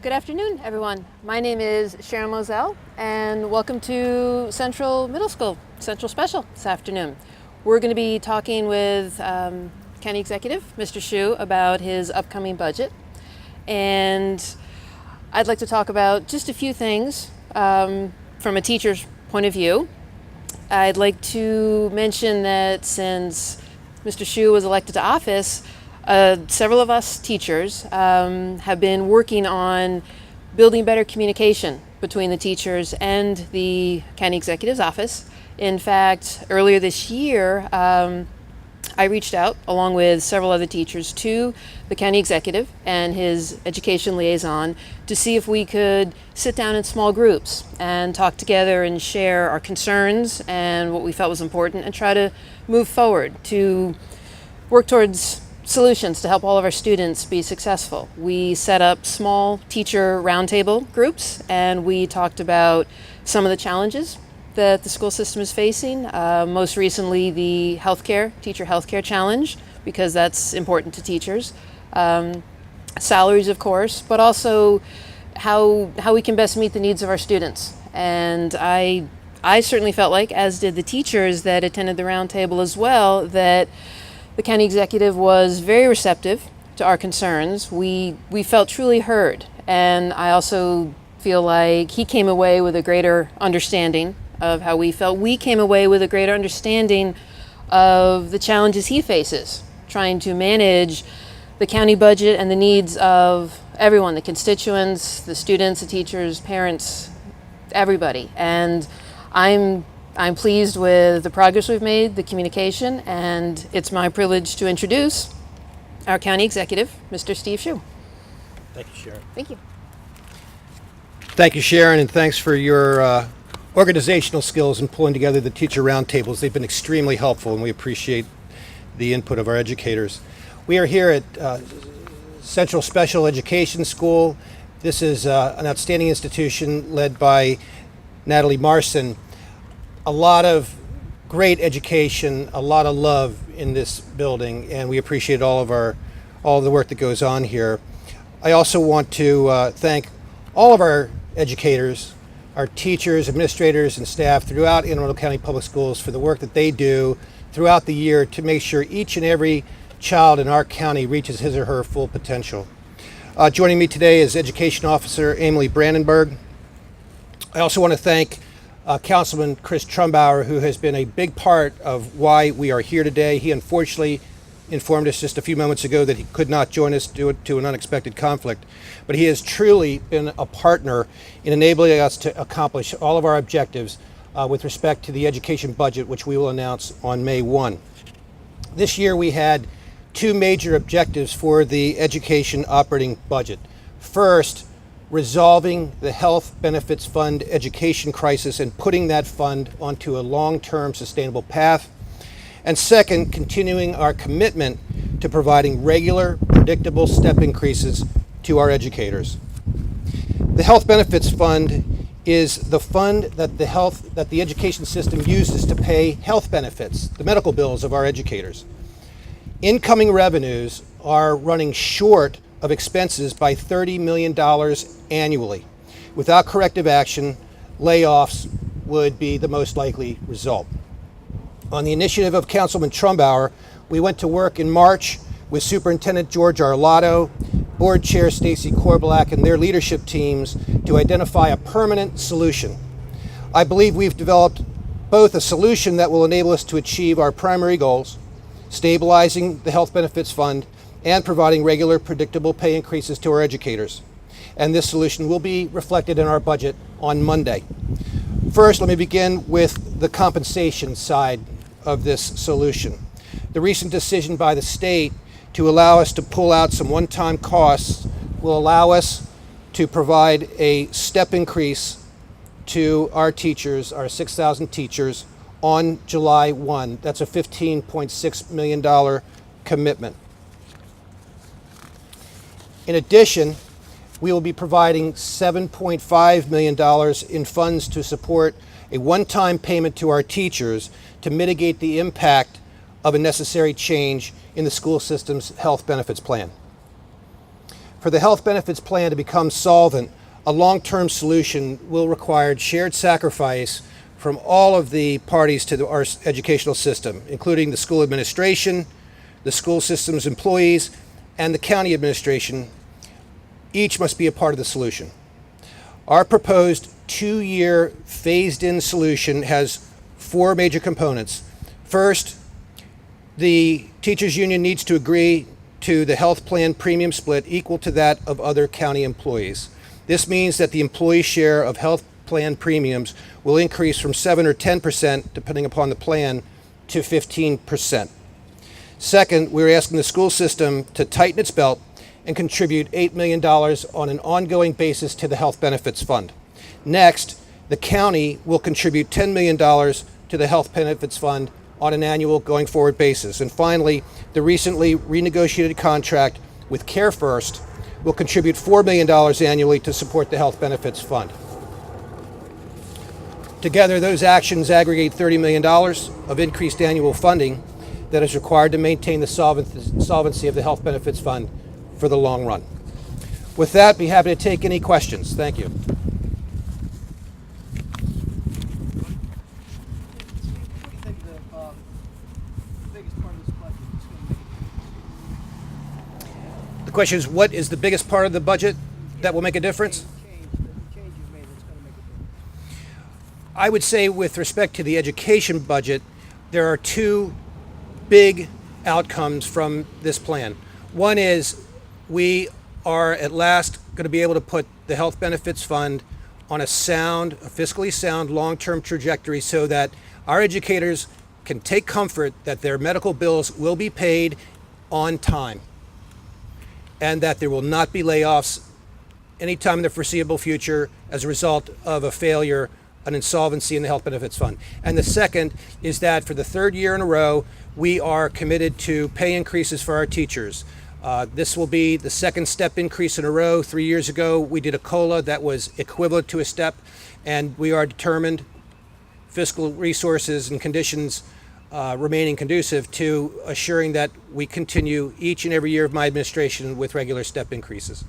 Good afternoon, everyone. My name is Sharon Moselle, and welcome to Central Middle School, Central Special this afternoon. We're going to be talking with County Executive, Mr. Schuh, about his upcoming budget. And I'd like to talk about just a few things from a teacher's point of view. I'd like to mention that since Mr. Schuh was elected to office, several of us teachers have been working on building better communication between the teachers and the county executive's office. In fact, earlier this year, I reached out along with several other teachers to the county executive and his education liaison to see if we could sit down in small groups and talk together and share our concerns and what we felt was important and try to move forward to work towards solutions to help all of our students be successful. We set up small teacher roundtable groups and we talked about some of the challenges that the school system is facing. Most recently, the teacher healthcare challenge, because that's important to teachers. Salaries, of course, but also how we can best meet the needs of our students. And I certainly felt like, as did the teachers that attended the roundtable as well, that the county executive was very receptive to our concerns. We felt truly heard, and I also feel like he came away with a greater understanding of how we felt. We came away with a greater understanding of the challenges he faces, trying to manage the county budget and the needs of everyone, the constituents, the students, the teachers, parents, everybody. And I'm pleased with the progress we've made, the communication, and it's my privilege to introduce our county executive, Mr. Steve Schuh. Thank you, Sharon. Thank you. Thank you, Sharon, and thanks for your organizational skills in pulling together the teacher roundtables. They've been extremely helpful, and we appreciate the input of our educators. We are here at Central Special Education School. This is an outstanding institution led by Natalie Marson. A lot of great education, a lot of love in this building, and we appreciate all of the work that goes on here. I also want to thank all of our educators, our teachers, administrators, and staff throughout Anne Arundel County Public Schools for the work that they do throughout the year to make sure each and every child in our county reaches his or her full potential. Joining me today is Education Officer Emily Brandenburg. I also want to thank Councilman Chris Trumbauer, who has been a big part of why we are here today. He unfortunately informed us just a few moments ago that he could not join us due to an unexpected conflict, but he has truly been a partner in enabling us to accomplish all of our objectives with respect to the education budget, which we will announce on May 1. This year we had two major objectives for the education operating budget. First, resolving the Health Benefits Fund education crisis and putting that fund onto a long-term sustainable path. And second, continuing our commitment to providing regular, predictable step increases to our educators. The Health Benefits Fund is the fund that the education system uses to pay health benefits, the medical bills of our educators. Incoming revenues are running short of expenses by $30 million annually. Without corrective action, layoffs would be the most likely result. On the initiative of Councilman Trumbauer, we went to work in March with Superintendent George Arlotto, Board Chair Stacy Korbelak, and their leadership teams to identify a permanent solution. I believe we've developed both a solution that will enable us to achieve our primary goals, stabilizing the Health Benefits Fund and providing regular, predictable pay increases to our educators. And this solution will be reflected in our budget on Monday. First, let me begin with the compensation side of this solution. The recent decision by the state to allow us to pull out some one-time costs will allow us to provide a step increase to our teachers, our 6,000 teachers, on July 1. That's a $15.6 million commitment. In addition, we will be providing $7.5 million in funds to support a one-time payment to our teachers to mitigate the impact of a necessary change in the school system's health benefits plan. For the health benefits plan to become solvent, a long-term solution will require shared sacrifice from all of the parties to our educational system, including the school administration, the school system's employees, and the county administration. Each must be a part of the solution. Our proposed 2-year phased-in solution has 4 major components. First, the teachers union needs to agree to the health plan premium split equal to that of other county employees. This means that the employee share of health plan premiums will increase from 7 or 10%, depending upon the plan, to 15%. Second, we're asking the school system to tighten its belt and contribute $8 million on an ongoing basis to the health benefits fund. Next, the county will contribute $10 million to the health benefits fund on an annual going forward basis. And finally, the recently renegotiated contract with Care First will contribute $4 million annually to support the health benefits fund. Together, those actions aggregate $30 million of increased annual funding that is required to maintain the solvency of the health benefits fund for the long run. With that, be happy to take any questions. Thank you. The question is, what is the biggest part of the budget that will make a difference? I would say with respect to the education budget, there are 2 big outcomes from this plan. One is we are at last going to be able to put the health benefits fund on a fiscally sound long-term trajectory so that our educators can take comfort that their medical bills will be paid on time and that there will not be layoffs anytime in the foreseeable future as a result of a failure, an insolvency in the health benefits fund. And the second is that for the 3rd year in a row, we are committed to pay increases for our teachers. This will be the 2nd step increase in a row. 3 years ago, we did a COLA that was equivalent to a step, and we are determined, fiscal resources and conditions remaining conducive, to assuring that we continue each and every year of my administration with regular step increases.